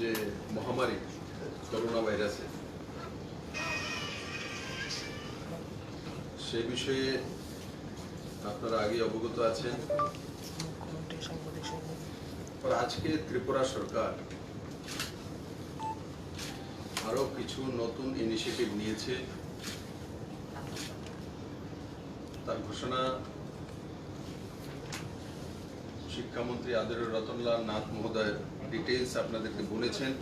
যে মহামারী করোনা ভাইরাসের সেই বিষয়ে আপনারা আগে অবগত আছেন। আজকে ত্রিপুরা সরকার আরো কিছু নতুন ইনিশিয়েটিভ নিয়েছে। তার ঘোষণা শিক্ষামন্ত্রী আদরের রতনলাল নাথ মহোদয় ডিটেইলস আপনাদেরকে বলেছেন।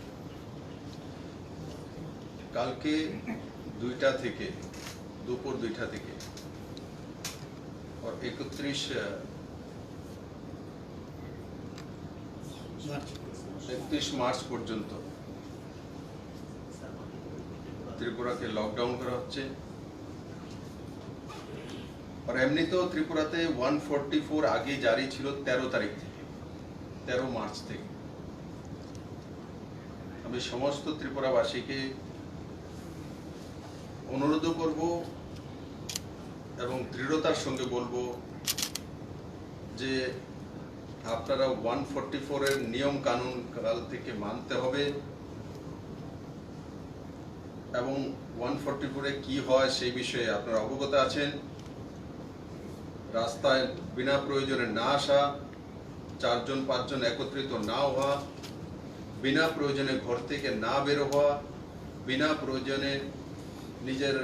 কালকে 2টা থেকে দুপুর 2টা থেকে और 31 মার্চ পর্যন্ত ত্রিপুরাকে লকডাউন করা হচ্ছে। और এমনি তো ত্রিপুরাতে 144 আগে জারি ছিল 13 তারিখ থেকে, 13 মার্চ থেকে। আমি সমস্ত ত্রিপুরাবাসীকে অনুরোধ করব এবং দৃঢ়তার সঙ্গে বলবো যে আপনারা 144 এর নিয়ম কানুন কাল থেকে মানতে হবে এবং 144 এ কি হয় সেই বিষয়ে আপনারা অবগত আছেন। রাস্তায় বিনা প্রয়োজনে না আসা, 4 জন 5 জন একত্রিত না হওয়া, বিনা প্রয়োজনে ঘর থেকে না বের হওয়া, বিনা প্রয়োজনে নিজের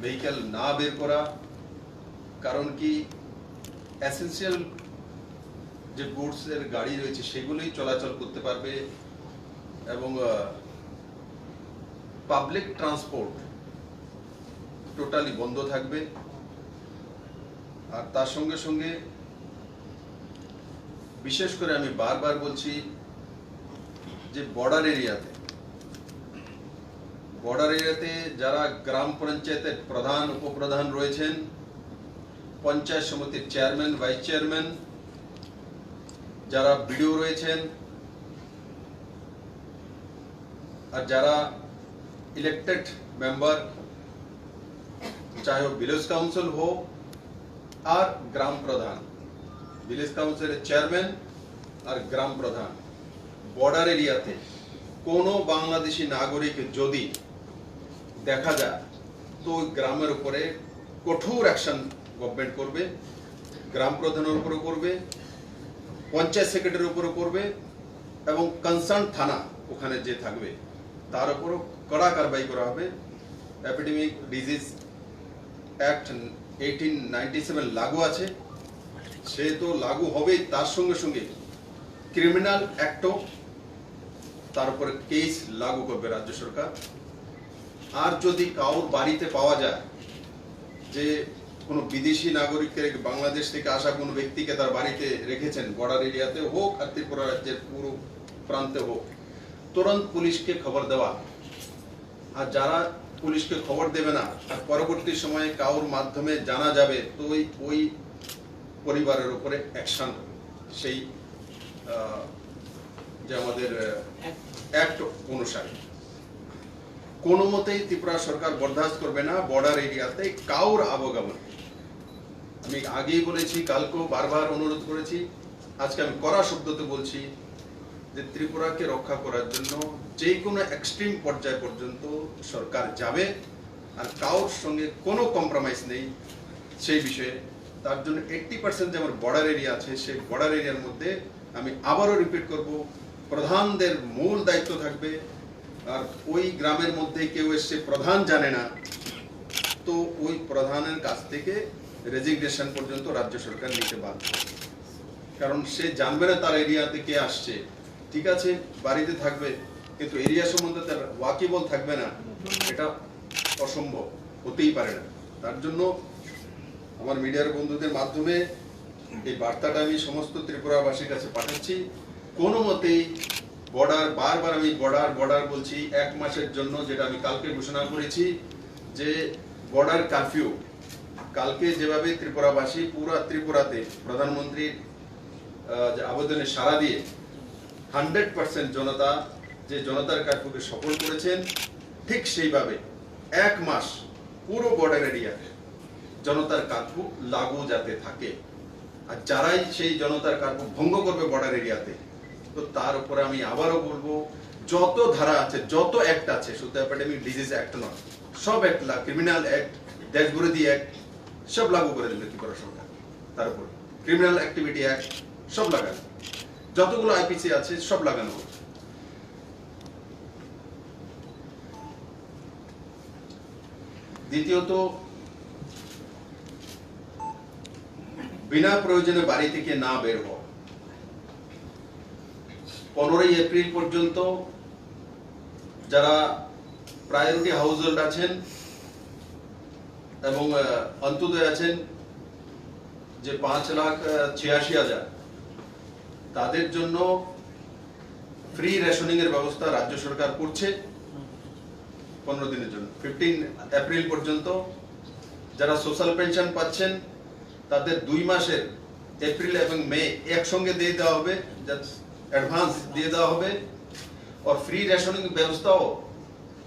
ভেহিকেল না বের করা। কারণ কি এসেনশিয়াল যে গুডসের গাড়ি রয়েছে সেগুলোই চলাচল করতে পারবে এবং পাবলিক ট্রান্সপোর্ট টোটালি বন্ধ থাকবে। আর তার সঙ্গে সঙ্গে বিশেষ করে আমি বারবার বলছি যে বর্ডার এরিয়াতে যারা গ্রাম পঞ্চায়েতের প্রধান উপপ্রধান রয়েছেন, পঞ্চায়েত সমিতির চেয়ারম্যান ভাইস চেয়ারম্যান, যারা বিডিও রয়েছেন আর যারা ইলেক্টেড মেম্বার, চাहे वो विलेज काउंसिल हो আর গ্রাম প্রধান, ভিলেজ কাউন্সিলের চেয়ারম্যান আর গ্রাম প্রধান, বর্ডার এরিয়াতে কোনো বাংলাদেশি নাগরিক যদি দেখা যায় তো ওই গ্রামের উপরে কঠোর অ্যাকশন গভর্নমেন্ট করবে। গ্রাম প্রধানের উপরে করবে, পঞ্চায়েত সেক্রেটারির উপরে করবে এবং কনসার্ন থানা ওখানে যে থাকবে তার উপরও কড়া কারবাই করা হবে। এপিডেমিক ডিজিজ অ্যাক্ট 1897 লাগু আছে, সে তো লাগু হবেই, তার সঙ্গে সঙ্গে ক্রিমিনাল অ্যাক্টও তার উপরে কেস লাগু করবে রাজ্য সরকার। আর যদি কারোর বাড়িতে পাওয়া যায় যে কোনো বিদেশি নাগরিককে, বাংলাদেশ থেকে আসা কোনো ব্যক্তিকে তার বাড়িতে রেখেছেন, বর্ডার এরিয়াতে হোক আর ত্রিপুরা রাজ্যের পুরো প্রান্তে হোক, তুরন্ত পুলিশকে খবর দেওয়া। আর যারা পুলিশকে খবর দেবে না আর পরবর্তী সময়ে কারোর মাধ্যমে জানা যাবে তো ওই পরিবারের উপরে অ্যাকশন, সেই যে আমাদের অ্যাক্ট অনুসারে কোনো মতেই ত্রিপুরা সরকার বরদাস্ত করবে না বর্ডার এরিয়াতে কাউর আবগমন। আমি আগেই বলেছি, কালকেও বারবার অনুরোধ করেছি, আজকে আমি কড়া শব্দতে বলছি যে ত্রিপুরাকে রক্ষা করার জন্য যে কোনো এক্সট্রিম পর্যায় পর্যন্ত সরকার যাবে আর কারোর সঙ্গে কোনো কম্প্রোমাইজ নেই সেই বিষয়ে। তার জন্য 80% যে আমার বর্ডার এরিয়া আছে সেই বর্ডার এরিয়ার মধ্যে আমি আবারও রিপিট করব, প্রধানদের মূল দায়িত্ব থাকবে। আর ওই গ্রামের মধ্যে কেউ এসে প্রধান জানে না তো ওই প্রধানের কাছ থেকে রেজিগনেশন পর্যন্ত রাজ্য সরকার নিতে বাধ্য, কারণ সে জানবে না তার এরিয়াতে কে আসছে। ঠিক আছে, বাড়িতে থাকবে কিন্তু এরিয়া সম্বন্ধে তার ওয়াকিবল থাকবে না, এটা অসম্ভব, হতেই পারে না। তার জন্য আমার মিডিয়ার বন্ধুদের মাধ্যমে এই বার্তাটা আমি সমস্ত ত্রিপুরাবাসীর কাছে পাঠাচ্ছি। কোনো মতেই বর্ডার, বারবার আমি বর্ডার বলছি, 1 মাসের জন্য, যেটা আমি কালকে ঘোষণা করেছি যে বর্ডার কারফিউ, কালকে যেভাবে ত্রিপুরাবাসী পুরা ত্রিপুরাতে প্রধানমন্ত্রীর আবেদনে সাড়া দিয়ে 100% জনতা যে জনতার কারফিউকে সফল করেছেন, ঠিক সেইভাবে 1 মাস পুরো বর্ডার এরিয়াতে জনতার কারফিউ লাগু যাতে থাকে। আর যারাই সেই জনতার কারফিউ ভঙ্গ করবে বর্ডার এরিয়াতে তো তার উপরে আমি আবারও বলবো, যত ধারা আছে, যত অ্যাক্ট আছে, শুধু এপিডেমিক ডিজিজ অ্যাক্ট নয়, সব অ্যাক্ট, ক্রিমিনাল অ্যাক্ট, দেশবিরোধী অ্যাক্ট সব লাগু করে দেবে ত্রিপুরা সরকার। তার উপর ক্রিমিনাল অ্যাক্টিভিটি অ্যাক্ট সব লাগানো, যতগুলো আইপিসি আছে সব লাগানো হবে। দ্বিতীয়ত, বিনা প্রয়োজনে বাড়ি থেকে না বের হওয়া। 15ই এপ্রিল পর্যন্ত যারা প্রায়োরিটি হাউসহোল্ড আছেন এবং অন্তোদয় আছেন, যে 5,86,000, তাদের জন্য ফ্রি রেশনিং এর ব্যবস্থা রাজ্য সরকার করছে 15 দিনের জন্য। 15 এপ্রিল পর্যন্ত যারা সোশ্যাল পেনশন পাচ্ছেন তাদের 2 মাসের এপ্রিল এবং মে একসঙ্গে দিয়ে দেওয়া হবে, অ্যাডভান্স দিয়ে দেওয়া হবে। আর ফ্রি রেশনিং ব্যবস্থাও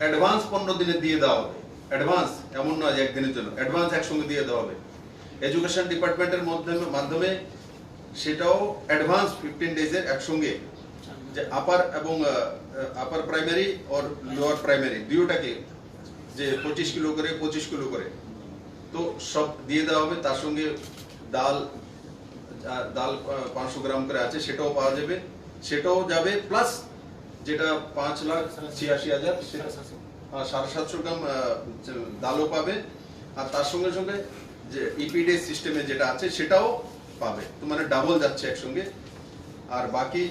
অ্যাডভান্স 15 দিনে দিয়ে দেওয়া হবে। অ্যাডভান্স এমন নয় যে একদিনের জন্য, অ্যাডভান্স একসঙ্গে দিয়ে দেওয়া হবে। এডুকেশন ডিপার্টমেন্টের মাধ্যমে সেটাও অ্যাডভান্স 15 ডেজের একসঙ্গে, যে আপার এবং আপার প্রাইমারি আর লোয়ার প্রাইমারি দুটোটাকে যে 25 কিলো করে 25 কিলো করে তো সব দিয়ে দেওয়া হবে। তার সঙ্গে ডাল 500 গ্রাম করে আছে, সেটাও পাওয়া যাবে, সেটাও যাবে। প্লাস যেটা 5,86,000, 750 গ্রাম ডালও পাবে। আর তার সঙ্গে সঙ্গে যে ইপিডি সিস্টেমে যেটা আছে সেটাও পাবে। তো মানে ডাবল যাচ্ছে একসঙ্গে। আর বাকি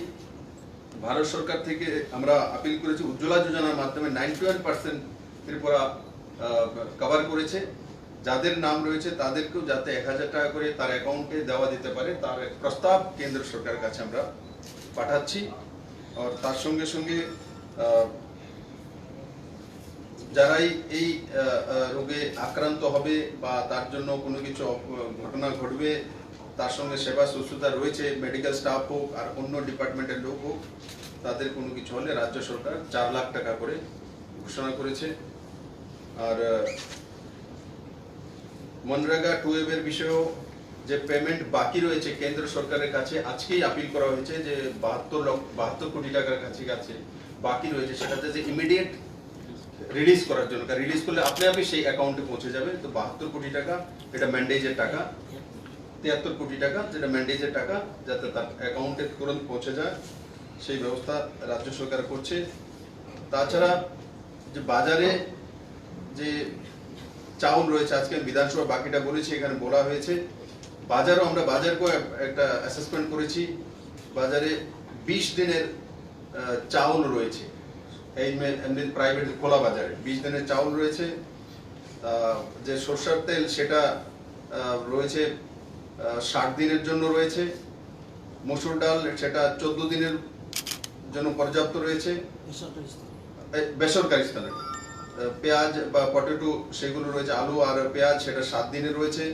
ভারত সরকার থেকে আমরা আপিল করেছি, উজ্জ্বলা যোজনার মাধ্যমে 91% ত্রিপুরা কভার করেছে। যাদের নাম রয়েছে তাদেরকেও যাতে 1,000 টাকা করে তার অ্যাকাউন্টে দেওয়া দিতে পারে, তার এক প্রস্তাব কেন্দ্র সরকারের কাছে আমরা পাঠাচ্ছি। আর তার সঙ্গে সঙ্গে যারাই এই রোগে আক্রান্ত হবে বা তার জন্য কোনো কিছু ঘটনা ঘটবে, তার সঙ্গে সেবা শুশ্রূষা রয়েছে, মেডিকেল স্টাফ হোক আর অন্য ডিপার্টমেন্টের লোক হোক, তাদের কোনো কিছু হলে রাজ্য সরকার 4 লাখ টাকা করে ঘোষণা করেছে। আর মনরেগা 2 এর বিষয়েও যে পেমেন্ট বাকি রয়েছে কেন্দ্র সরকারের কাছে, আজকেই আপিল করা হয়েছে যে 72 কোটি টাকার কাছে বাকি রয়েছে, সেটাতে যে ইমিডিয়েট রিলিজ করার জন্য, রিলিজ করলে আপনি আপনি সেই অ্যাকাউন্টে পৌঁছে যাবে। তো 72 কোটি টাকা এটা ম্যান্ডেজের টাকা, 73 কোটি টাকা যেটা ম্যান্ডেজের টাকা, যাতে তার অ্যাকাউন্টে তুরন্ত পৌঁছে যায় সেই ব্যবস্থা রাজ্য সরকার করছে। তাছাড়া যে বাজারে যে চাউল রয়েছে, আজকে বিধানসভা বাকিটা বলেছি, এখানে বলা হয়েছে, বাজারও আমরা বাজারকেও একটা অ্যাসেসমেন্ট করেছি। বাজারে 20 দিনের চাউল রয়েছে, এই এমনি প্রাইভেট খোলা বাজারে 20 দিনের চাউল রয়েছে। যে সরষের তেল সেটা রয়েছে 60 দিনের জন্য রয়েছে। মসুর ডাল সেটা 14 দিনের জন্য পর্যাপ্ত রয়েছে বেসরকারি স্থানে। পেঁয়াজ বা পটেটো সেগুলো রয়েছে, আলু আর পেঁয়াজ সেটা 7 দিনের রয়েছে।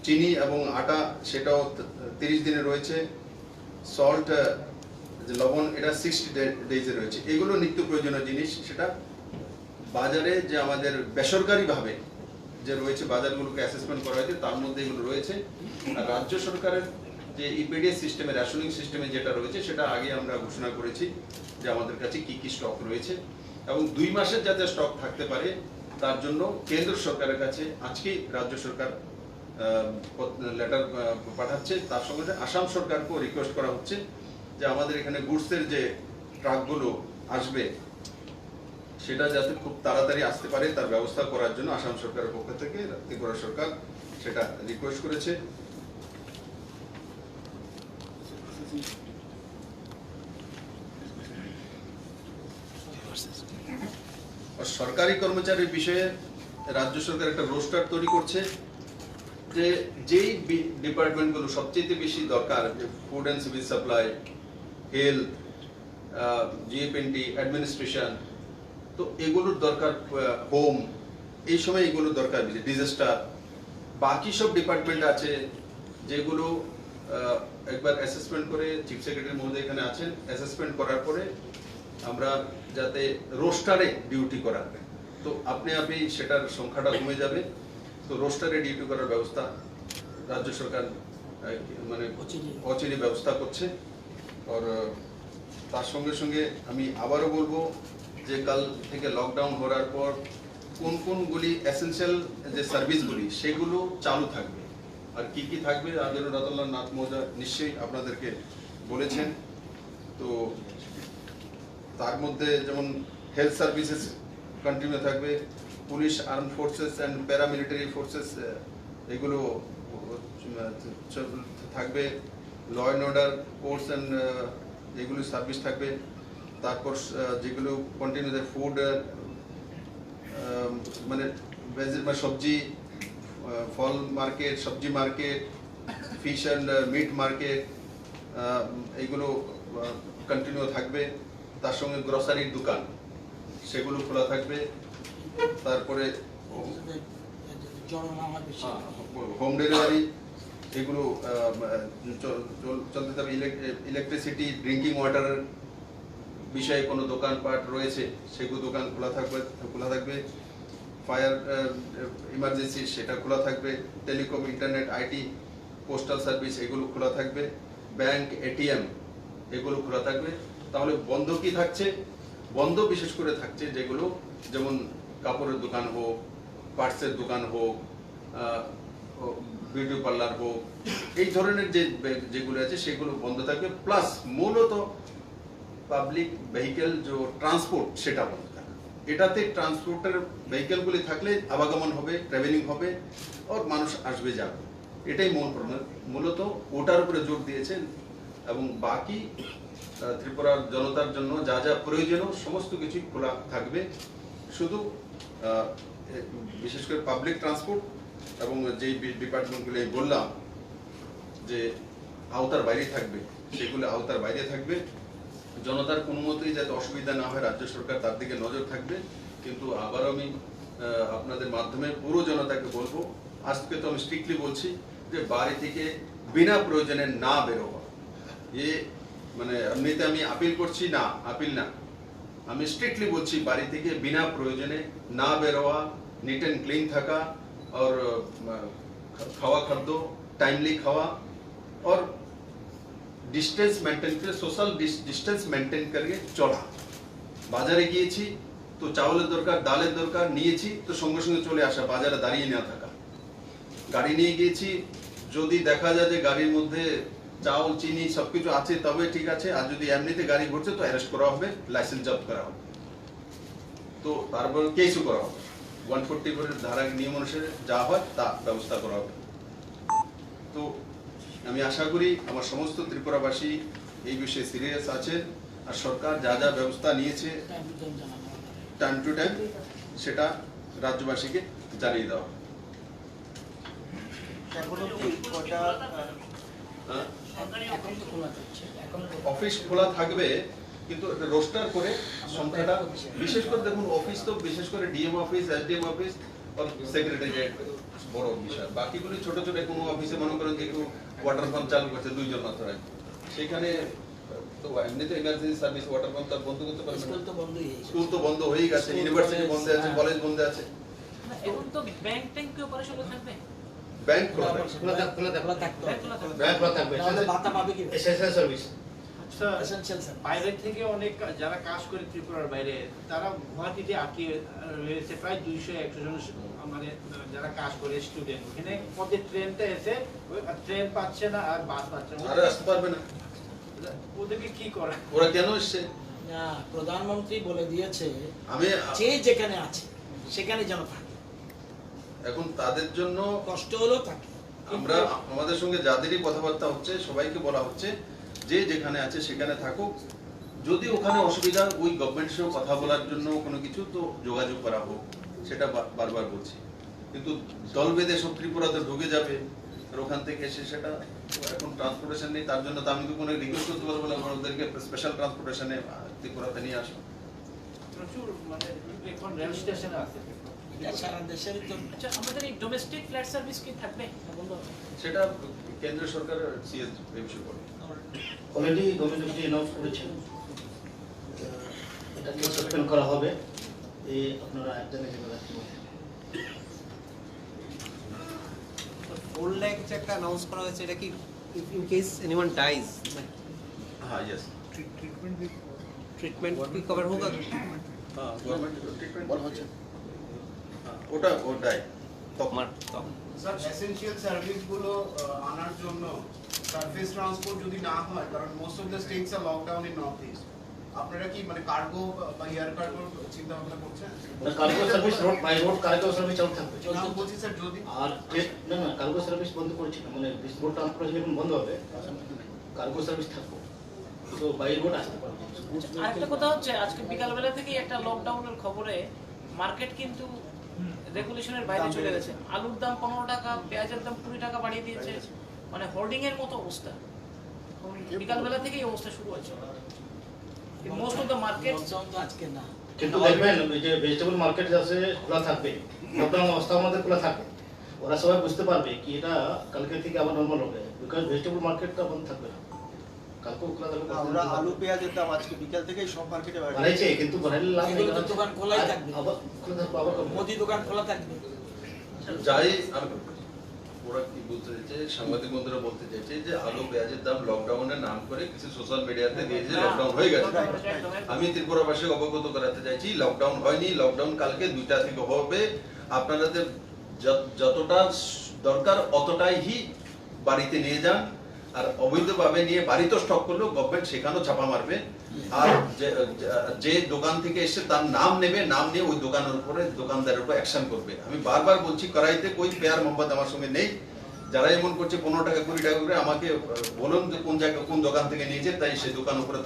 চিনি এবং আটা সেটাও 30 দিনে রয়েছে। সল্ট লবণ এটা 60 ডেজে রয়েছে। এগুলো নিত্য প্রয়োজনীয় জিনিস, সেটা বাজারে যে আমাদের বেসরকারি ভাবে যে রয়েছে বাজারগুলোকে অ্যাসেসমেন্ট করা হয়েছে তার মধ্যে এগুলো রয়েছে। আর রাজ্য সরকারের যে ইপিডিএস সিস্টেমে, রেশনিং সিস্টেমে যেটা রয়েছে সেটা আগে আমরা ঘোষণা করেছি যে আমাদের কাছে কি কি স্টক রয়েছে, এবং 2 মাসের যাতে স্টক থাকতে পারে তার জন্য কেন্দ্র সরকারের কাছে আজকেই রাজ্য সরকার লেটার পাঠাচ্ছে। তার সঙ্গে আসাম সরকারকেও রিকোয়েস্ট করা হচ্ছে যে আমাদের এখানে গুডসের যে ট্রাকগুলো আসবে সেটা যাতে খুব তাড়াতাড়ি আসতে পারে তার ব্যবস্থা করার জন্য আসাম সরকারের পক্ষ থেকে ত্রিপুরা সরকার সেটা রিকোয়েস্ট করেছে। সরকারি কর্মচারীর বিষয়ে রাজ্য সরকার একটা রোস্টার তৈরি করছে, যে যেই ডিপার্টমেন্টগুলো সবচেয়ে বেশি দরকার, food and civil supply, health, জিএপএনটি, অ্যাডমিনিস্ট্রেশন, তো এগুলোর দরকার, হোম, এই সময় এগুলোর দরকার বেশি, ডিজাস্টার। বাকি সব ডিপার্টমেন্ট আছে যেগুলো একবার অ্যাসেসমেন্ট করে, চিফ সেক্রেটারি মহোদয় এখানে আছেন, অ্যাসেসমেন্ট করার পরে আমরা যাতে রোস্টারে ডিউটি করাবে, তো আপনি সেটার সংখ্যাটা কমে যাবে। তো রোস্টারে ডিউটি করার ব্যবস্থা রাজ্য সরকার মানে অচিরে ব্যবস্থা করছে। আর তার সঙ্গে সঙ্গে আমি আবারও বলবো যে কাল থেকে লকডাউন হওয়ার পর কোন কোনগুলি এসেনশিয়াল যে সার্ভিসগুলি সেগুলো চালু থাকবে আর কি কি থাকবে আদরণীয় রাতাল্লাহ নাথ মহোদয় নিশ্চয়ই আপনাদেরকে বলেছেন। তো তার মধ্যে যেমন হেলথ সার্ভিসেস কন্টিনিউ থাকবে, police, arm forces and paramilitary forces এগুলো থাকবে, law and order courts and এগুলো সার্ভিস থাকবে। তারপর যেগুলো কন্টিনিউ ফুড মানে সবজি, ফল মার্কেট, সবজি market, fish and meat market এইগুলো কন্টিনিউ থাকবে। তার সঙ্গে গ্রসারির দোকান সেগুলো খোলা থাকবে। তারপরে হোম ডেলিভারি এগুলো চলতে থাকবে। ইলেকট্রিসিটি, ড্রিঙ্কিং ওয়াটার বিষয়ে কোনো দোকানপাট রয়েছে সেগুলো দোকান খোলা থাকবে। ফায়ার ইমার্জেন্সি সেটা খোলা থাকবে। Telecom, internet, IT, postal service এগুলো খোলা থাকবে। ব্যাংক, এটিএম এগুলো খোলা থাকবে। তাহলে বন্ধ কি থাকছে? বন্ধ বিশেষ করে থাকছে যেগুলো যেমন কাপড়ের দোকান হোক, পার্টসের দোকান হোক, বিউটি পার্লার হোক, এই ধরনের যেগুলো আছে সেগুলো বন্ধ থাকবে। প্লাস মূলত পাবলিক ভেহিকেল যে ট্রান্সপোর্ট সেটা বন্ধ থাকবে। এটাতে ট্রান্সপোর্টের ভেহিকেলগুলি থাকলে আবাগমন হবে, ট্রাভেলিং হবে, আর মানুষ আসবে যাবে, এটাই মূলত ওটার উপরে জোর দিয়েছেন। এবং বাকি ত্রিপুরার জনতার জন্য যা যা প্রয়োজনীয় সমস্ত কিছুই খোলা থাকবে। শুধু বিশেষ করে পাবলিক ট্রান্সপোর্ট এবং যেই ডিপার্টমেন্টগুলো বললাম যে আওতার বাইরে থাকবে সেগুলো আওতার বাইরে থাকবে। জনতার কোনো মতেই যাতে অসুবিধা না হয় রাজ্য সরকার তার দিকে নজর থাকবে। কিন্তু আবার আমি আপনাদের মাধ্যমে পুরো জনতাকে বলবো, আজকে তো আমি স্ট্রিক্টলি বলছি যে বাড়ি থেকে বিনা প্রয়োজনে না বেরোবা। মানে এমনিতে আমি আপিল করছি না, আপিল না, আমি স্ট্রিক্টলি বলছি বাড়ি থেকে বিনা প্রয়োজনে না বেরোয়া, নিট এন্ড ক্লিন থাকা, और খাওয়া খাদ্য টাইমলি খাওয়া, और ডিস্টেন্স মেনটেন করে সোশ্যাল ডিস্টেন্স মেনটেন করে চলা। বাজারে গিয়েছি তো চাউলের দরকার, ডালের দরকার, নিয়েছি তো সঙ্গে সঙ্গে চলে আসা, বাজারে দাঁড়িয়ে না থাকা। গাড়ি নিয়ে গিয়েছি, যদি দেখা যায় যে গাড়ির মধ্যে চাউল, চিনি সবকিছু আছে তবে ঠিক আছে, আর যদি এমনিতে গাড়ি ঘুরছে তো অ্যারেস্ট করা হবে, লাইসেন্স জব্দ করা হবে, তো তারপর কেসও করা হবে। 144 ধারার নিয়ম অনুসারে যা হয় তা ব্যবস্থা করা হবে। তো আমি আশা করি আমার সমস্ত ত্রিপুরাবাসী এই বিষয়ে সিরিয়াস আছে, আর সরকার যা যা ব্যবস্থা নিয়েছে টাইম টু টাইম সেটা রাজ্যবাসীকে জানিয়ে দেওয়া। অফিস খোলা থাকবে কিন্তু রোস্টার করে সংখ্যাটা, বিশেষ করে দেখুন অফিস তো বিশেষ করে ডিএম অফিস, এসডিএম অফিস আর সেক্রেটারিয়েট বড় বিষয়। বাকিগুলি ছোট ছোট কোনো অফিসে মনে করেন যে একটু ওয়াটার পাম্প চালু করছে 2 জন মাত্র, সেখানে তো এমনিতে ইমার্জেন্সি সার্ভিস ওয়াটার পাম্প তার বন্ধ করতে পারবে না। স্কুল তো বন্ধ হয়ে গেছে, ইউনিভার্সিটি বন্ধ আছে, কলেজ বন্ধ আছে। এখন তো ব্যাংক ট্যাঙ্ক কি অপারেশন থাকবে? ব্যাংক খোলা থাকবে। বাতা পাবে কি? Essential service. বাইরে থেকে অনেক যারা কাজ করে ত্রিপুরার বাইরে তারা গুয়াহাটিতে আটকে রয়েছে, প্রায় 200-100 জন মানে যারা কাজ করে স্টুডেন্ট। ওখানে ওদের ট্রেনটা এসে ট্রেন পাচ্ছে না আর বাস পাচ্ছে না, আর আসতে পারবে না। ওদেরকে কি করা? ওরা কেন এসছে? না, প্রধানমন্ত্রী বলে দিয়েছে আমি যে যেখানে আছে সেখানে যেন থাকে। এখন তাদের জন্য কষ্ট হলো থাকে। আমরা আমাদের সঙ্গে যাদেরই কথাবার্তা হচ্ছে সবাইকে বলা হচ্ছে যে যেখানে আছে সেখানে থাকুক। যদি ওখানে অসুবিধা ওই গভর্নমেন্টের সঙ্গে কথা বলার জন্য কোনো কিছু তো যোগাযোগ করা হোক, সেটা বারবার বলছি। কিন্তু দল বেঁধে সব ত্রিপুরাতে ঢুকে যাবে আর ওখান থেকে এসে সেটা এখন ট্রান্সপোর্টেশন নেই, তার জন্য তো আমি তো কোনো রিকোয়েস্ট করতে পারবো না ওদেরকে স্পেশাল ট্রান্সপোর্টেশনে ত্রিপুরাতে নিয়ে আসো। প্রচুর মানে এখন রেল স্টেশন আছে সারা দেশেরই তো। আচ্ছা, আমাদের এই ডোমেস্টিক ফ্ল্যাট সার্ভিস কি থাকবে? সেটা কেন্দ্র সরকার সিএস রিভিউ করে অলরেডি গভর্নমেন্ট অ্যানাউন্স করেছেন এটাকে সাসপেন্ড করা হবে, এই আপনারা একদম জেনে রাখবেন। 4 লাখ যে একটা অ্যানাউন্স করা হয়েছে, এটা কি ইন কেস এনিওয়ান ডাইজ हाँ यस ट्रीटमेंट भी कवर होगा हाँ गवर्नमेंट ट्रीटमेंट বলা হচ্ছে ওটা ওটাই তখন স্যার এসেনশিয়াল সার্ভিসগুলো আনার জন্য সার্ভিস ট্রান্সপোর্ট যদি না হয়, কারণ most of the states are lockdown in north east, আপনারা কি মানে কার্গো বা এয়ার কার্গো চিন্তা ভাবনা করছেন? Cargo service road by road cargo service চালু থাকবে। না বলছি স্যার যদি আর না না কার্গো সার্ভিস বন্ধ করেছি না, মানে রোড ট্রান্সপোর্ট যখন বন্ধ হবে কার্গো সার্ভিস থাকবে, তো বাই রোড আসতে পারবে। আরেকটা কথা হচ্ছে, আজকে বিকালবেলা থেকেই একটা লকডাউনের খবরে মার্কেট কিন্তু রেগুলেশনের বাইরে চলে গেছে। আলুর দাম 15 টাকা, পেঁয়াজের দাম 20 টাকা বাড়িয়ে দিয়েছে, মানে হোর্ডিং এর মতো অবস্থা। বিকালবেলা থেকেই অবস্থা শুরু হয়েছে। Most of the market lockdown তো আজকে না। কিন্তু দেখবেন ওই যে ভেজিটেবল মার্কেট আছে খোলা থাকবে, লকডাউন অবস্থার মধ্যে খোলা থাকবে, ওরা সবাই বুঝতে পারবে কি এটা কালকে থেকে আবার নর্মাল হবে, বিকজ ভেজিটেবল মার্কেটটা বন্ধ থাকবে না, কালকেও খোলা থাকবে। আমরা আলু পেঁয়াজের দাম আজকে বিকাল থেকেই সব মার্কেটে বাড়াইছে, কিন্তু বাড়াইলে লাভ নেই, এগুলো তো দোকান খোলাই থাকবে। আবার খোলা থাকবে, আবার কমবে। মুদি দোকান খোলা থাকবে। যাই আর ওরা কি বলতে চাইছে, সাংবাদিক বন্ধুরা বলতে চাইছে যে আলু পেঁয়াজের দাম লকডাউনের নাম করে কিছু সোশ্যাল মিডিয়াতে দিয়ে যে লকডাউন হয়ে গেছে। আমি ত্রিপুরাবাসী অবগত করাতে চাইছি লকডাউন হয়নি, লকডাউন কালকে 2টা থেকে হবে। আপনাদের যতটা দরকার অতটাই বাড়িতে নিয়ে যান, আর অবৈধভাবে নিয়ে বাড়িতে স্টক করলেও গভর্নমেন্ট সেখানেও ছাপা মারবে। আর যে দোকান থেকে এসে তার নাম নেবে, নাম নিয়ে ওই দোকানের উপরে দোকানদারের উপর অ্যাকশন করবে। আমি বারবার বলছি করাইতে কই পেয়ার মোহাম্মদ আমার সঙ্গে নেই, যারা এমন করছে 15 টাকা 20 টাকা করে আমাকে বলুন যে কোন জায়গা কোন দোকান থেকে নিয়েছে, তাই সেই দোকান উপরে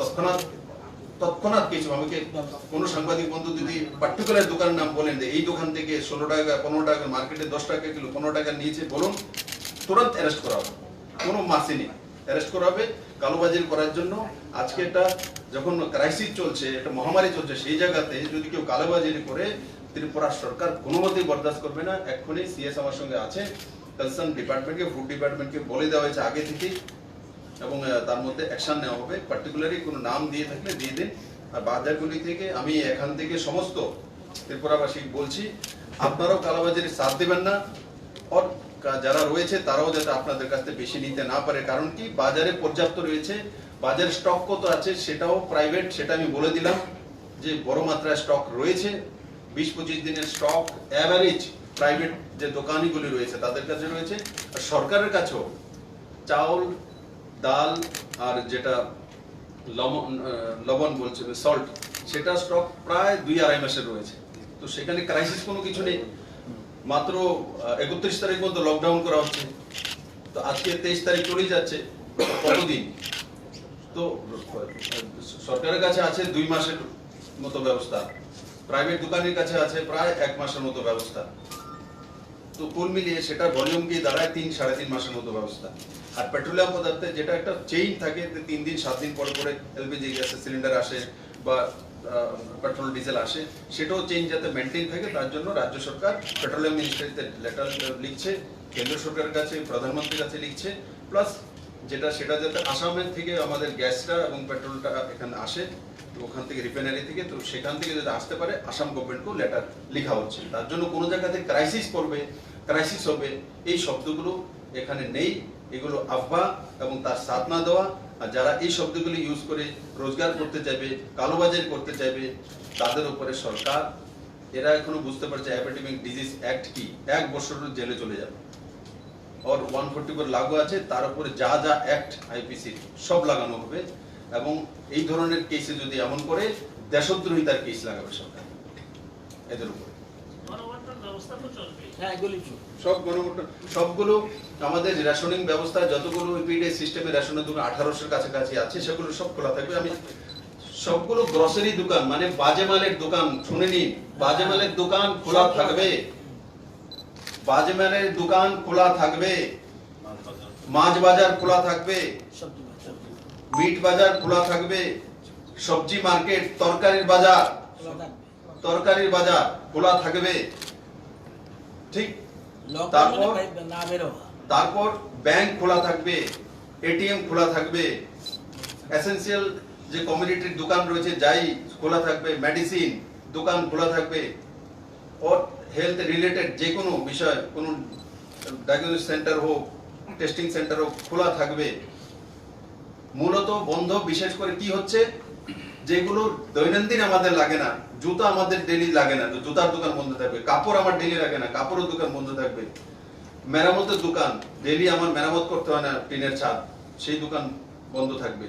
তৎক্ষণাৎ কিছু আমাকে কোনো সাংবাদিক বন্ধু যদি পার্টিকুলার দোকানের নাম বলেন যে এই দোকান থেকে 16 টাকা 15 টাকা মার্কেটে 10 টাকা কিলো 15 টাকা নিয়েছে বলুন, তুরন্ত অ্যারেস্ট করা হবে, কোনো মাসি নেই, অ্যারেস্ট করা হবে কালোবাজারি করার জন্য। আজকে এটা যখন ক্রাইসিস চলছে, একটা মহামারী চলছে, সেই জায়গাতে যদি কেউ কালোবাজারি করে ত্রিপুরা সরকার কোনো মতেই বরদাস্ত করবে না। এক্ষুনি সিএস আমার সঙ্গে আছে, কনসার্ন ডিপার্টমেন্টকে ফুড ডিপার্টমেন্টকে বলে দেওয়া হয়েছে আগে থেকেই, এবং তার মধ্যে অ্যাকশন নেওয়া হবে। পার্টিকুলারলি কোনো নাম দিয়ে থাকলে দিয়ে দিন। আর বাজারগুলি থেকে আমি এখান থেকে সমস্ত ত্রিপুরাবাসী বলছি, আপনারাও কালোবাজারির সাথ দেবেন না, আর যারা রয়েছে তারাও যাতে আপনাদের কাছ থেকে বেশি নিতে না পারে। কারণ কি বাজারে পর্যাপ্ত রয়েছে, বাজারে স্টক কত আছে সেটাও প্রাইভেট, সেটা আমি বলে দিলাম যে বড় মাত্রায় স্টক রয়েছে, 20-25 দিনের স্টক অ্যাভারেজ প্রাইভেট যে দোকানিগুলি রয়েছে তাদের কাছে রয়েছে। আর সরকারের কাছেও চাউল, ডাল আর যেটা লবণ বলছে সল্ট, সেটা স্টক প্রায় 2-2.5 মাসের রয়েছে। তো সেখানে ক্রাইসিস কোনো কিছু নেই। মাত্র 31 তারিখ পর্যন্ত লকডাউন করা হচ্ছে, তো আজকে 23 তারিখ চলে যাচ্ছে, কতদিন? তো সরকারের কাছে আছে 2 মাসের মতো ব্যবস্থা, প্রাইভেট দোকানের কাছে আছে প্রায় 1 মাসের মতো ব্যবস্থা। তো কুল মিলিয়ে সেটা ভলিউম কি দাঁড়ায় 3-3.5 মাসের মতো ব্যবস্থা। আর পেট্রোলিয়াম পদার্থে যেটা একটা চেইন থাকে, 3 দিন 7 দিন পরে পরে এলপিজি গ্যাসের সিলিন্ডার আসে বা পেট্রোল ডিজেল আসে, সেটাও চেইন যাতে মেনটেন থাকে তার জন্য রাজ্য সরকার পেট্রোলিয়াম মিনিস্ট্রিতে লেটার লিখছে, কেন্দ্র সরকারের কাছে প্রধানমন্ত্রীর কাছে লিখছে, প্লাস সেটা যাতে আসামের থেকে আমাদের গ্যাসটা এবং পেট্রোলটা এখানে আসে, তো ওখান থেকে রিফাইনারি থেকে, তো সেখান থেকে যদি আসতে পারে আসাম গভর্নমেন্টকেও লেটার লেখা হচ্ছে। তার জন্য কোনো জায়গাতে ক্রাইসিস হবে এই শব্দগুলো এখানে নেই, এগুলো আফবাহ এবং তার সাথ না দেওয়া। আর যারা এই শব্দগুলি ইউজ করে রোজগার করতে চাইবে, কালোবাজারি করতে চাইবে, তাদের উপরে সরকার, এরা এখনো বুঝতে পারছে এপিডেমিক ডিজিজ অ্যাক্ট কি, 1 বছরের জেলে চলে যাবে। আর 144 লাগু আছে, তার উপরে যা যা অ্যাক্ট আইপিসি সব লাগানো হবে। এবং এই ধরনের কেসে যদি এমন করে দেশদ্রোহিতার কেস লাগাবে সরকার এদের উপরে। সব গণবন্টন সবগুলো আমাদের রেশনিং ব্যবস্থা যতগুলো ইপিডি সিস্টেমে রেশনের দোকান 1800 কাছাকাছি আছে, সেগুলো সব খোলা থাকবে। আমি সবগুলো গ্রসারি দোকান মানে বাজে মালের দোকান, শুনে নিন, বাজে মালের দোকান খোলা থাকবে, বাজে মালের দোকান খোলা থাকবে, মাছ বাজার খোলা থাকবে, মিট বাজার খোলা থাকবে, সবজি মার্কেট, তরকারির বাজার খোলা থাকবে। ঠিক, তারপর ব্যাংক খোলা থাকবে, এটিএম খোলা থাকবে, এসেনশিয়াল যে কমিউনিটির দোকান রয়েছে যাই খোলা থাকবে, মেডিসিন দোকান খোলা থাকবে, और হেলথ রিলেটেড যে কোনো বিষয়, কোনো ডায়াগনস্টিক সেন্টার হোক, টেস্টিং সেন্টার হোক, খোলা থাকবে। মূলত বন্ধ বিশেষ করে কি হচ্ছে, যেগুলো দৈনন্দিন আমাদের লাগে না, জুতা আমাদের ডেলি লাগে না, তো জুতার দোকান বন্ধ থাকবে। কাপড় আমার ডেলি লাগে না, কাপড়ের দোকান বন্ধ থাকবে। মেরামতের দোকান, ডেলি আমার মেরামত করতে হয় না টিনের ছাদ, সেই দোকান বন্ধ থাকবে।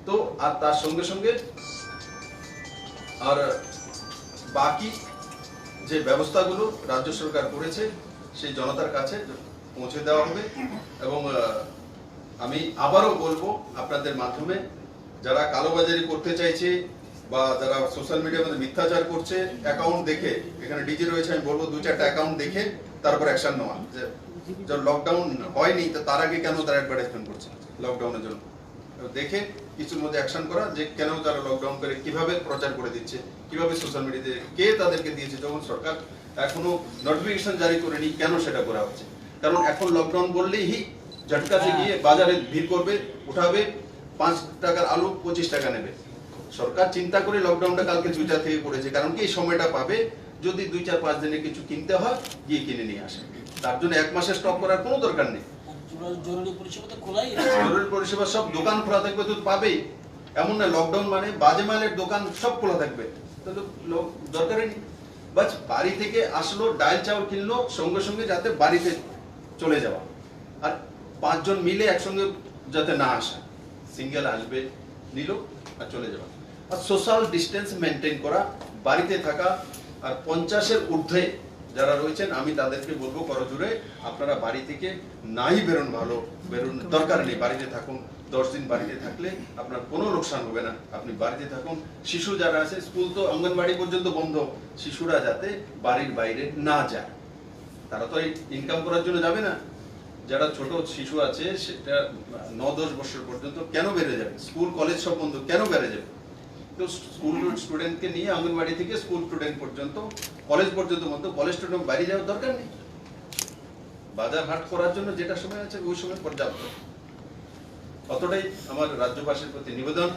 তো আর তার সঙ্গে সঙ্গে আর বাকি যে ব্যবস্থাগুলো রাজ্য সরকার করেছে সেই জনতার কাছে পৌঁছে দেওয়া হবে। এবং আমি আবারও বলবো আপনাদের মাধ্যমে, যারা কালোবাজারি করতে চাইছে বা যারা সোশ্যাল মিডিয়ার মধ্যে মিথ্যাচার করছে, অ্যাকাউন্ট দেখে, এখানে ডিজি রয়েছে, আমি বলবো 2-4টা অ্যাকাউন্ট দেখে তারপর অ্যাকশন নেওয়া। যে লকডাউন হয়নি তো তার আগে কেন তারা অ্যাডভার্টাইজমেন্ট করছে লকডাউনের জন্য, দেখে কিছুর মধ্যে অ্যাকশন করা, যে কেন তারা লকডাউন করে কিভাবে প্রচার করে দিচ্ছে, কিভাবে সোশ্যাল মিডিয়াতে কে তাদেরকে দিয়েছে, যখন সরকার এখনো নোটিফিকেশন জারি করেনি, কেন সেটা করা হচ্ছে। কারণ এখন লকডাউন বললেই ঝটকাতে গিয়ে বাজারে ভিড় করবে, উঠাবে, 5 টাকার আলু 25 টাকা নেবে। সরকার চিন্তা করে লকডাউনটা কালকে 2টা থেকে করেছে, কারণ কি এই সময়টা পাবে, যদি 2-4-5 দিনে কিছু কিনতে হয় গিয়ে কিনে নিয়ে আসে। তার জন্য 1 মাসের স্টক করার কোনো দরকার নেই। জরুরি পরিষেবা তো খোলাই আছে। জরুরি পরিষেবা সব দোকান খোলা থাকবে, তো পাবেই। এমন না লকডাউন মানে বাজে মালের দোকান সব খোলা থাকবে, তাহলে দরকারই নেই। বাস বাড়ি থেকে আসলো, ডাল চাউল কিনলো, সঙ্গে সঙ্গে যাতে বাড়িতে চলে যাওয়া, আর 5 জন মিলে একসঙ্গে যাতে না আসা, সিঙ্গেল আসবে, নিল আর চলে যাওয়া। আর সোশ্যাল ডিস্টেন্স মেনটেন করা, বাড়িতে থাকা। আর 50-এর ঊর্ধ্বে যারা রয়েছেন আমি তাদেরকে বলবো করজোরে আপনারা বাড়ি থেকে নাই বেরোন, ভালো বেরোন, দরকার নেই, বাড়িতে থাকুন। 10 দিন বাড়িতে থাকলে আপনার কোনো লোকসান হবে না, আপনি বাড়িতে থাকুন। শিশু যারা আছে, স্কুল তো অঙ্গনবাড়ি পর্যন্ত বন্ধ, শিশুরা যাতে বাড়ির বাইরে না যায়। তারা তো ইনকাম করার জন্য যাবে না। যারা ছোট শিশু আছে সেটা 9-10 বছর পর্যন্ত কেন বেড়ে যাবে, স্কুল কলেজ সব বন্ধ, কেন বেড়ে যাবে? তো স্কুল স্টুডেন্টকে নিয়ে অঙ্গনবাড়ি থেকে স্কুল স্টুডেন্ট পর্যন্ত, কলেজ পর্যন্ত বন্ধ, কলেজ স্টুডেন্ট বাইরে যাওয়ার দরকার নেই। বাজার হাট করার জন্য যেটা সময় আছে ওই সময় পর্যাপ্ত। অতটাই আমার রাজ্যবাসীর প্রতি নিবেদন।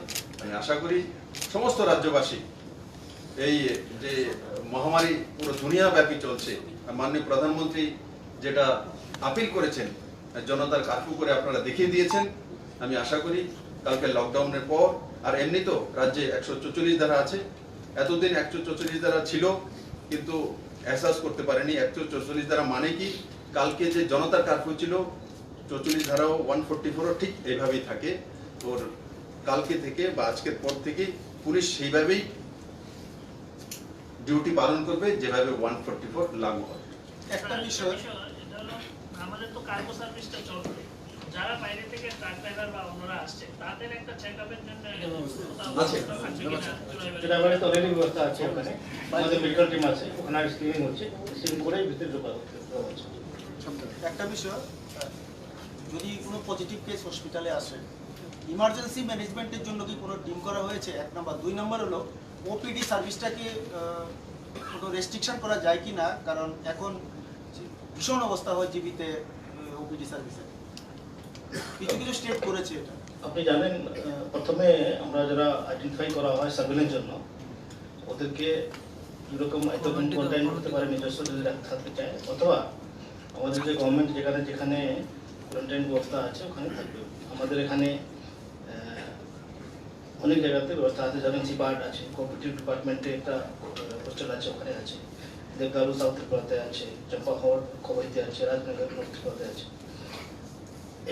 আমি আশা করি সমস্ত রাজ্যবাসী এই যে মহামারী পুরো দুনিয়া ব্যাপী চলছে, মাননীয় প্রধানমন্ত্রী যেটা আপিল করেছেন, জনতার কার্ফু করে আপনারা দেখিয়ে দিয়েছেন। আমি আশা করি কালকে লকডাউনের পর, আর এমনি তো রাজ্যে 144 ধারা আছে, এতদিন 144 ধারা ছিল কিন্তু এহসাস করতে পারেনি 144 ধারা মানে কি। কালকে যে জনতার কার্ফু ছিল, 44 ধারাও 144ও ঠিক এইভাবেই থাকে। তোর কালকে থেকে বা আজকের পর থেকে পুলিশ সেইভাবেই ডিউটি পালন করবে যেভাবে 144 লাগু হয়। একটা বিষয়, এটা হলো আমাদের তো কার্গো সার্ভিসটা চলবে, যারা বাইরে থেকে ট্রাক ড্রাইভার বা অন্যরা আসছে তাদের একটা চেকআপের জন্য আছে। যেটা আমাদের তো অলরেডি ব্যবস্থা আছে, ওখানে আমাদের মেডিকেল টিম আছে, ওখানে স্ক্রিনিং হচ্ছে, স্ক্রিনিং করে ভিতরে ঢোকা হচ্ছে। একটা বিষয়, যদি কোনো পজিটিভ কেস হসপিটালে আসে, ইমার্জেন্সি ম্যানেজমেন্টের জন্য কি কোনো টিম করা হয়েছে? 1 নম্বর। 2 নম্বর হলো ওপিডি সার্ভিসটাকে কোনো রেস্ট্রিকশন করা যায় কি না, কারণ এখন ভীষণ অবস্থা হয় জিবিতে ওপিডি সার্ভিসে, কিছু কিছু স্টেট করেছে এটা। আপনি জানেন, প্রথমে আমরা যারা আইডেন্টিফাই করা হয় সার্ভেলেন্সের জন্য, ওদেরকে এরকম এতক্ষণ কোয়ারেন্টাইন করতে পারে, নিজস্ব যদি থাকতে চায়, অথবা আমাদের যে গভর্নমেন্ট যেখানে যেখানে কোয়ারেন্টাইন ব্যবস্থা আছে ওখানে থাকবে। আমাদের এখানে অনেক জায়গাতে ব্যবস্থা আছে, যেমন সিপার্ট আছে, কোঅপারেটিভ ডিপার্টমেন্টে একটা হোস্টেল আছে, ওখানে আছে, দেবদারু সাউথ ত্রিপুরাতে আছে, চম্পাহর খবরিতে আছে, রাজনগর নর্থ ত্রিপুরাতে আছে।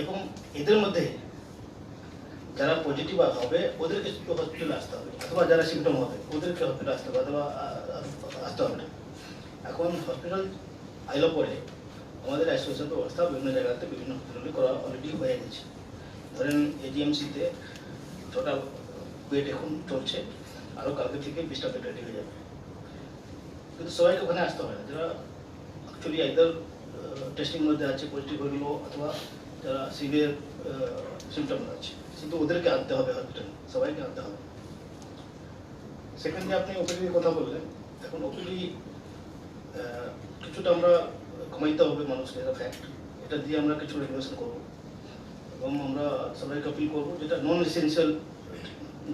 এবং এদের মধ্যে যারা পজিটিভ হবে ওদেরকে হসপিটালে আসতে হবে, অথবা যারা সিমটম হবে ওদেরকে হসপিটালে আসতে হবে, অথবা আসতে হবে না। এখন হসপিটাল আইলো পরে আমাদের আইসোলেশন ব্যবস্থা বিভিন্ন জায়গাতে বিভিন্ন হসপিটালে করা অলরেডি হয়ে গেছে। ধরেন এজিএমসিতে 6টা বেড এখন চলছে, আরও কালকে থেকে 20টা বেড রেডি হয়ে যাবে। কিন্তু সবাইকে ওখানে আসতে হবে না, যারা অ্যাকচুয়ালি আইদার টেস্টিং মধ্যে আছে, পজিটিভ হইলো, অথবা যারা সিভিয়ার সিমটম আছে, কিন্তু ওদেরকে আনতে হবে হসপিটালে, সবাইকে আনতে হবে। সেকেন্ডলি আপনি ওপিডির কথা বললেন, এখন ওপিডি কিছুটা আমরা কমাইতে হবে মানুষকে, এটা ফ্যাক্ট। এটা দিয়ে আমরা কিছু রেগুলেশন করবো এবং আমরা সবাইকে আপিল করবো, যেটা নন এসেন্সিয়াল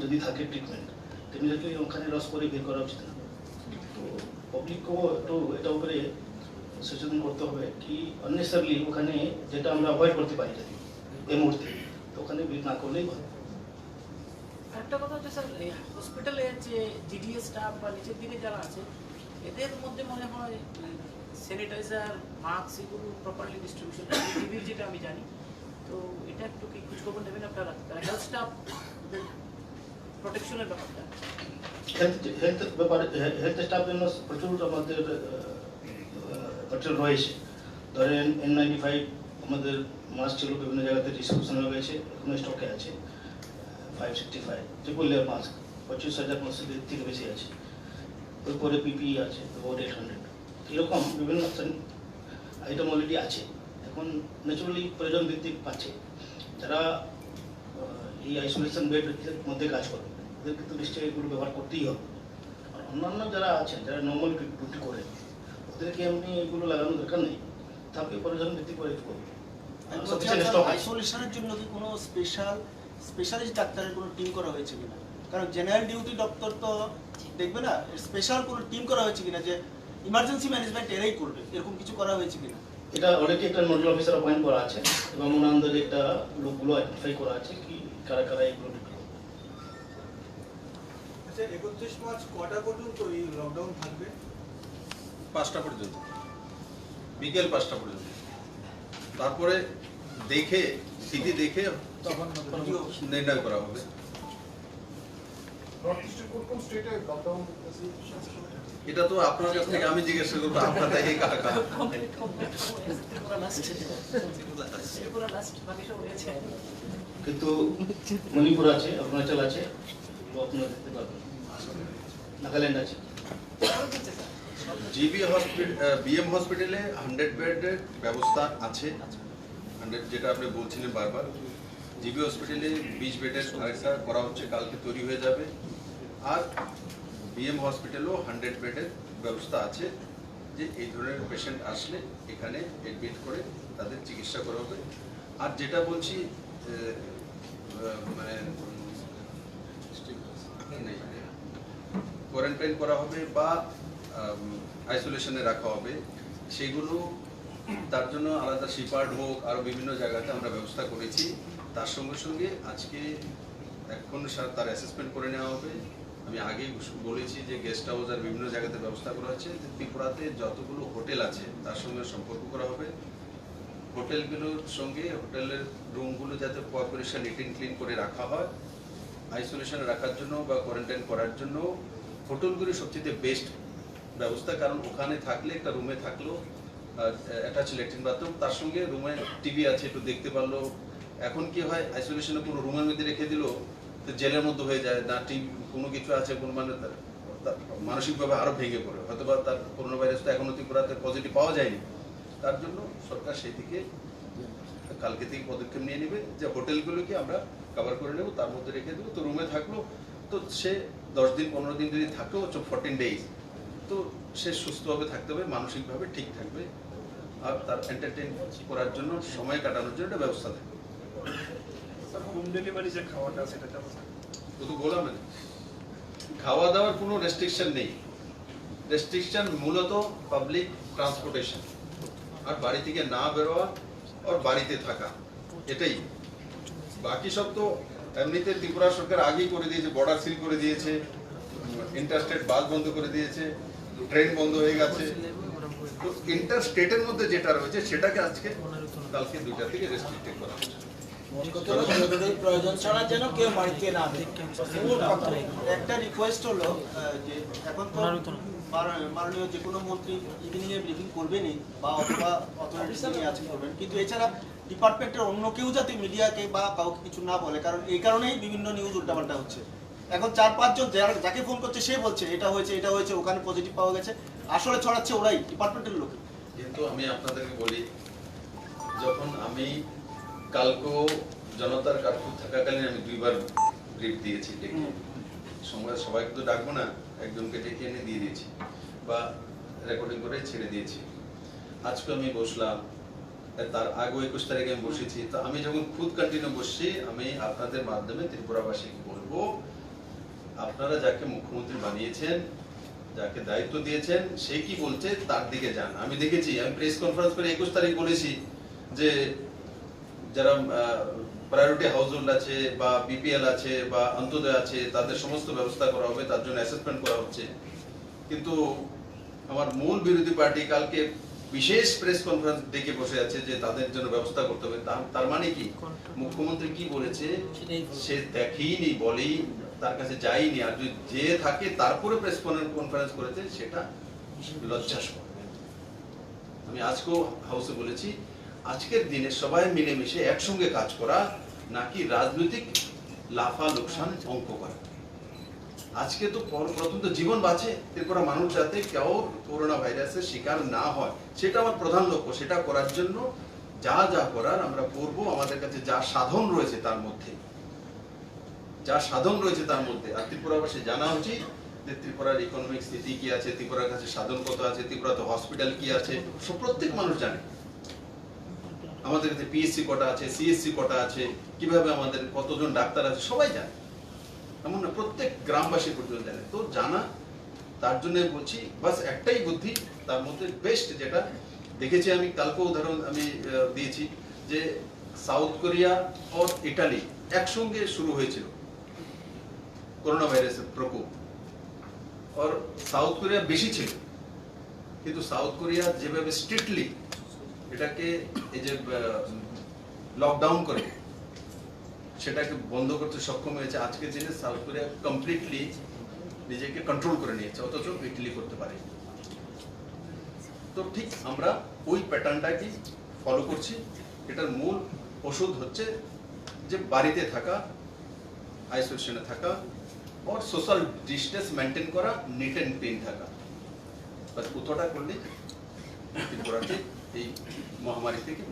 যদি থাকে ট্রিটমেন্ট, ইমিডিয়েটলি ওখানে লস করে বের করা উচিত না। তো পাবলিককেও একটু এটা উপরে সচেতন করতে হবে কি অননেসেসারিলি ওখানে যেটা আমরা অ্যাভয়েড করতে পারি যদি এই মুহূর্তে, তো ওখানে ভিড় না করলেই ভালো। আরেকটা কথা হচ্ছে স্যার, এই হসপিটালে যে জিডিএস স্টাফ বা নিচের দিকে যারা আছে এদের মধ্যে মনে হয় স্যানিটাইজার, মাস্ক এগুলো প্রপারলি ডিস্ট্রিবিউশন জিবির যেটা আমি জানি, তো এটা একটু কি খোঁজখবর নেবেন আপনারা? হেলথ স্টাফ প্রোটেকশনের ব্যাপারটা, হেলথ ব্যাপারে হেলথ স্টাফ জন্য প্রচুর আমাদের হোটেল রয়েছে। ধরেন N95 আমাদের মাস্ক ছিল, বিভিন্ন জায়গাতে ডিস্ট্রিবিউশন হয়ে গেছে, এখনো স্টকে আছে। 565 ট্রিপল লেয়ার মাস্ক 25,000 মসজিদের থেকে বেশি আছে। এরপরে PPE আছে about 800। এরকম বিভিন্ন আইটেম অলরেডি আছে। এখন ন্যাচুরালি প্রয়োজন ভিত্তিক পাচ্ছে। যারা এই আইসোলেশন বেডের মধ্যে কাজ করে ওদের কিন্তু নিশ্চয়ই এগুলো ব্যবহার করতেই হবে। আর অন্যান্য যারা আছেন, যারা নর্মাল ডিউটি করে, ওদেরকে এমনি এগুলো লাগানোর দরকার নেই, তাকে প্রয়োজন ভিত্তিক করে করবে। আইসোলেশনের জন্য কি কোনো স্পেশালিস্ট ডাক্তারের কোনো টিম করা হয়েছে কিনা? কারণ জেনারেল ডিউটি ডক্টর তো দেখবে না, স্পেশাল কোনো টিম করা হয়েছে কিনা যে ইমার্জেন্সি ম্যানেজমেন্ট এরাই করবে, এরকম কিছু করা হয়েছে কিনা? এটা অলরেডি একটা নোডাল অফিসার অ্যাপয়েন্ট করা আছে এবং ওনাদের একটা লোকগুলো আইডেন্টিফাই করা আছে কি কারা কারা এগুলো ডিউটি করবে। আচ্ছা, 31 মার্চ কটা পর্যন্ত এই লকডাউন থাকবে? 5টা পর্যন্ত, বিকেল 5টা পর্যন্ত। তারপরে দেখে স্থিতি দেখে তখন নির্ণয় করা হবে। কোন স্টেটে লকডাউন? এটা তো আপনার কাছ থেকে আমি জিজ্ঞাসা করবো, আপনার থেকে কারা কারা। কিন্তু মণিপুর আছে, অরুণাচল আছে, এগুলো আপনারা দেখতে পাবেন, নাগাল্যান্ড আছে। BM হসপিটালে 100 বেডের ব্যবস্থা আছে, 100 যেটা আপনি বলছিলেন বারবার। GB হসপিটালে 20 বেডের আরেকটা করা হচ্ছে, কালকে তৈরি হয়ে যাবে। আর BM হসপিটালেও 100 বেডের ব্যবস্থা আছে, যে এই ধরনের পেশেন্ট আসলে এখানে এডমিট করে তাদের চিকিৎসা করা হবে। আর যেটা বলছি মানে কোয়ারেন্টাইন করা হবে বা আইসোলেশনে রাখা হবে, সেগুলো তার জন্য আলাদা শিপার্ড হোক, আরও বিভিন্ন জায়গাতে আমরা ব্যবস্থা করেছি। তার সঙ্গে সঙ্গে আজকে এখন তার অ্যাসেসমেন্ট করে নেওয়া হবে। আমি আগেই বলেছি যে গেস্ট হাউস আর বিভিন্ন জায়গাতে ব্যবস্থা করা হচ্ছে। ত্রিপুরাতে যতগুলো হোটেল আছে তার সঙ্গে সম্পর্ক করা হবে। হোটেলগুলোর সঙ্গে হোটেলের রুমগুলো যাতে পরিষ্কার নিট অ্যান্ড ক্লিন করে রাখা হয়। আইসোলেশনে রাখার জন্য বা কোয়ারেন্টাইন করার জন্য হোটেলগুলি সবচেয়ে বেস্ট ব্যবস্থা, কারণ ওখানে থাকলে একটা রুমে থাকলো অ্যাটাচ ল্যাট্রিন বাথরুম, তার সঙ্গে রুমে টিভি আছে, একটু দেখতে পারলো। এখন কি হয়, আইসোলেশনে পুরো রুমের মধ্যে রেখে দিল তো জেলের মধ্যে হয়ে যায়, না টিভি কোনো কিছু আছে, কোনো মানে মানসিকভাবে আরও ভেঙে পড়ে, হয়তো বা তার করোনা ভাইরাস তো এখনো ত্রিপুরাতে পজিটিভ পাওয়া যায়নি। তার জন্য সরকার সেই দিকে কালকে থেকে পদক্ষেপ নিয়ে নেবে যে হোটেলগুলোকে আমরা কভার করে নেব, তার মধ্যে রেখে দেবো। তো রুমে থাকলো তো সে 10 দিন 15 দিন যদি থাকেও 14 ডেজ, তো সে সুস্থভাবে থাকতে হবে, মানসিকভাবে ঠিক থাকবে, আর তার এন্টারটেইন করার জন্য, সময় কাটানোর জন্য একটা ব্যবস্থা থাকবে। হোম ডেলিভারি যে খাওয়াটা সেটা তো বললাম, খাওয়া দাওয়ার কোনো রেস্ট্রিকশন নেই। রেস্ট্রিকশন মূলত পাবলিক ট্রান্সপোর্টেশন আর বাড়ি থেকে না বেরোয়া আর বাড়িতে থাকা, এটাই। বাকি সব তো এমনিতে ত্রিপুরা সরকার আগেই করে দিয়েছে, বর্ডার সিল করে দিয়েছে, ইন্টারস্টেট বাস বন্ধ করে দিয়েছে, ট্রেন বন্ধ হয়ে গেছে। তো ইন্টার স্টেটের মধ্যে যেটা রয়েছে সেটাকে আজকে কালকে 2টা থেকে রেস্ট্রিক্টেড করা হচ্ছে। প্রয়োজন ছাড়া যেন কেউ বাড়িতে না থাকে। একটা রিকোয়েস্ট হলো যে এখন তো মাননীয় যে কোনো মন্ত্রী ইভিনিং এ ব্রিফিং করবেনই বা অথবা অথরিটিস নিয়ে আছে করবেন, কিন্তু এছাড়া ডিপার্টমেন্টের অন্য কেউ যাতে মিডিয়াকে বা কাউকে কিছু না বলে, কারণ এই কারণেই বিভিন্ন নিউজ উল্টাপাল্টা হচ্ছে। এখন 4-5 জন যাকে ফোন করছে সে বলছে এটা হয়েছে ওখানে পজিটিভ পাওয়া গেছে, আসলে ছড়াচ্ছে ওরাই, ডিপার্টমেন্টের লোকে। কিন্তু আমি আপনাদেরকে বলি, যখন আমি কালকেও জনতার কার্ফিউ থাকাকালীন আমি 2বার ব্রিফ দিয়েছি, ডেকে সবাইকে তো ডাকবো না, একজনকে ডেকে এনে দিয়ে দিয়েছি বা রেকর্ডিং করে ছেড়ে দিয়েছি। আজকে আমি বসলাম, তার আগে 21 তারিখে আমি বসেছি। তো আমি যখন খুদ কন্টিনিউ বসছি, আমি আপনাদের মাধ্যমে ত্রিপুরাবাসীকে বলবো, আপনারা যাকে মুখ্যমন্ত্রী বানিয়েছেন, যাকে দায়িত্ব দিয়েছেন, সে কি বলছে তার দিকে যান। আমি দেখেছি, আমি প্রেস কনফারেন্স করে 21 তারিখ বলেছি যে যারা প্রায়োরিটি হাউসহোল্ড আছে বা বিপিএল আছে বা অন্তোদয় আছে, তাদের সমস্ত ব্যবস্থা করা হবে, তার জন্য অ্যাসেসমেন্ট করা হচ্ছে। কিন্তু আমার মূল বিরোধী পার্টি কালকে বিশেষ প্রেস কনফারেন্স ডেকে বসে আছে যে তাদের জন্য ব্যবস্থা করতে হবে। তার মানে কি মুখ্যমন্ত্রী কি বলেছে সে দেখেইনি, বলেই, তার কাছে যায়নি, আর যদি যে থাকে তারপরে প্রেস কনফারেন্স করেছে, সেটা লজ্জাস্পদ। আমি আজকেও হাউসে বলেছি, আজকের দিনে সবাই মিলেমিশে একসঙ্গে কাজ করা, নাকি রাজনৈতিক লাফা লোকসান অঙ্ক করা। আজকে তো প্রথম তো জীবন বাঁচে, ত্রিপুরা মানুষ যাতে কেউ করোনা ভাইরাসের শিকার না হয়, সেটা আমার প্রধান লক্ষ্য। সেটা করার জন্য যা যা করার আমরা করব। আমাদের কাছে যা সাধন রয়েছে তার মধ্যে, আর ত্রিপুরাবাসী জানা উচিত যে ত্রিপুরার ইকোনমিক স্থিতি কি আছে, ত্রিপুরার কাছে সাধন কত আছে, ত্রিপুরাতে হসপিটাল কি আছে, প্রত্যেক মানুষ জানে। আমাদের কাছে পিএসসি কটা আছে, সিএসসি কটা আছে, কিভাবে আমাদের কতজন ডাক্তার আছে, সবাই জানে। এমন না প্রত্যেক গ্রামবাসী পর্যন্ত জানে। তো জানা, তার জন্য বলছি বাস একটাই বুদ্ধি, তার মধ্যে বেস্ট যেটা দেখেছি আমি, কালকে উদাহরণ আমি দিয়েছি যে সাউথ কোরিয়া আর ইটালি একসঙ্গে শুরু হয়েছিল করোনা ভাইরাসের প্রকোপ, আর সাউথ কোরিয়া বেশি ছিল, কিন্তু সাউথ কোরিয়া যেভাবে স্ট্রিক্টলি এটাকে এই যে লকডাউন করে সেটাকে বন্ধ করতে সক্ষম হয়েছে, আজকের দিনে সাউথ কোরিয়া কমপ্লিটলি নিজেকে কন্ট্রোল করে নিয়েছে, অথচ ইটালি করতে পারে। তো ঠিক আমরা ওই প্যাটার্নটাকে ফলো করছি। এটার মূল ওষুধ হচ্ছে যে বাড়িতে থাকা, আইসোলেশনে থাকা, और সোশ্যাল ডিস্টেন্স মেনটেন করা, নিট এন্ড ক্লিন থাকা। বাস কতটা করলে ত্রিপুরাকে এই মহামারী থেকে